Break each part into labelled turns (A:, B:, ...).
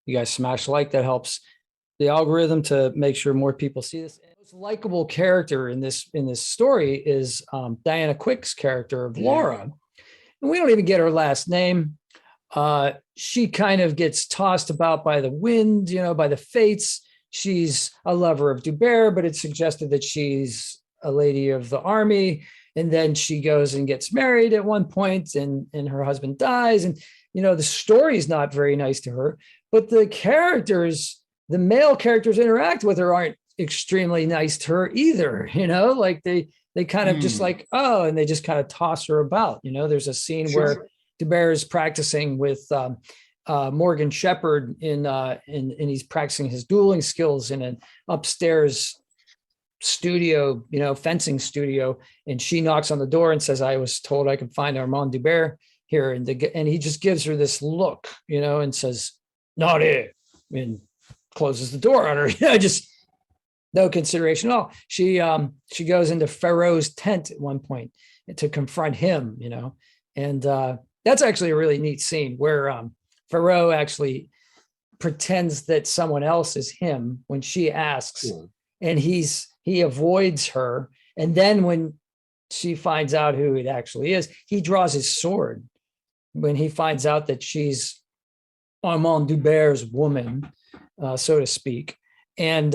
A: you guys smash like. That helps the algorithm to make sure more people see this. And the most likable character in this story is Diana Quick's character of Laura. And we don't even get her last name. She kind of gets tossed about by the wind, by the fates. She's a lover of Dubert, but it's suggested that she's a lady of the army. And then she goes and gets married at one point, and her husband dies. And, the story is not very nice to her, but the male characters interact with her aren't extremely nice to her either. Like they kind of just like, oh, and they just kind of toss her about. There's a scene where Dubert is practicing with Morgan Shepherd and he's practicing his dueling skills in an upstairs studio, fencing studio. And she knocks on the door and says, I was told I could find Armand Dubert here. And he just gives her this look, and says, not it, and closes the door on her, just no consideration at all. She goes into Ferrot's tent at one point to confront him, and that's actually a really neat scene where Ferrot actually pretends that someone else is him when she asks, and he avoids her. And then when she finds out who it actually is, he draws his sword when he finds out that she's Armand Dubert's woman, so to speak. And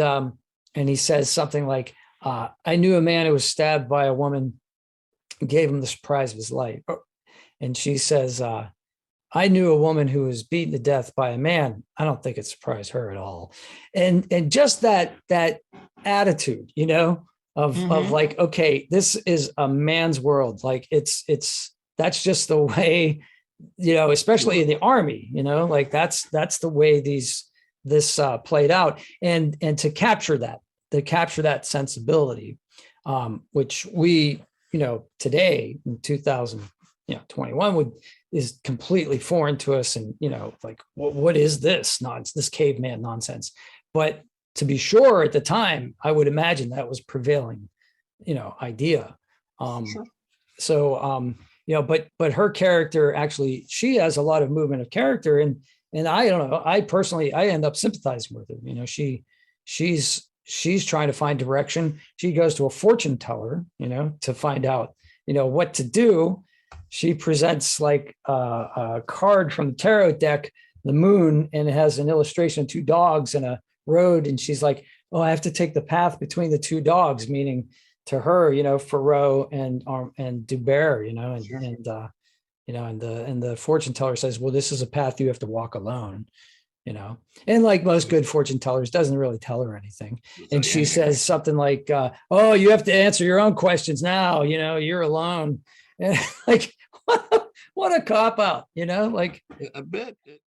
A: he says something like, I knew a man who was stabbed by a woman, gave him the surprise of his life. And she says, I knew a woman who was beaten to death by a man. I don't think it surprised her at all. And just that attitude, of like, okay, this is a man's world. Like that's just the way, especially in the army, like that's the way this played out. And to capture that sensibility, which we, today in 2021 is completely foreign to us. And, like, what is this nonsense, this caveman nonsense? But to be sure, at the time, I would imagine that was prevailing, idea. So, but her character, actually, she has a lot of movement of character. And I don't know, I personally end up sympathizing with her. She's trying to find direction. She goes to a fortune teller, to find out, what to do. She presents like a card from the tarot deck, the moon, and it has an illustration of two dogs and a road. And she's like, oh, I have to take the path between the two dogs, meaning to her, Ferrot and Dubert, and the fortune teller says, well, this is a path you have to walk alone, and like most good fortune tellers, doesn't really tell her anything. And she says something like, oh, you have to answer your own questions now, you're alone. And like, what a cop out, like
B: a bit.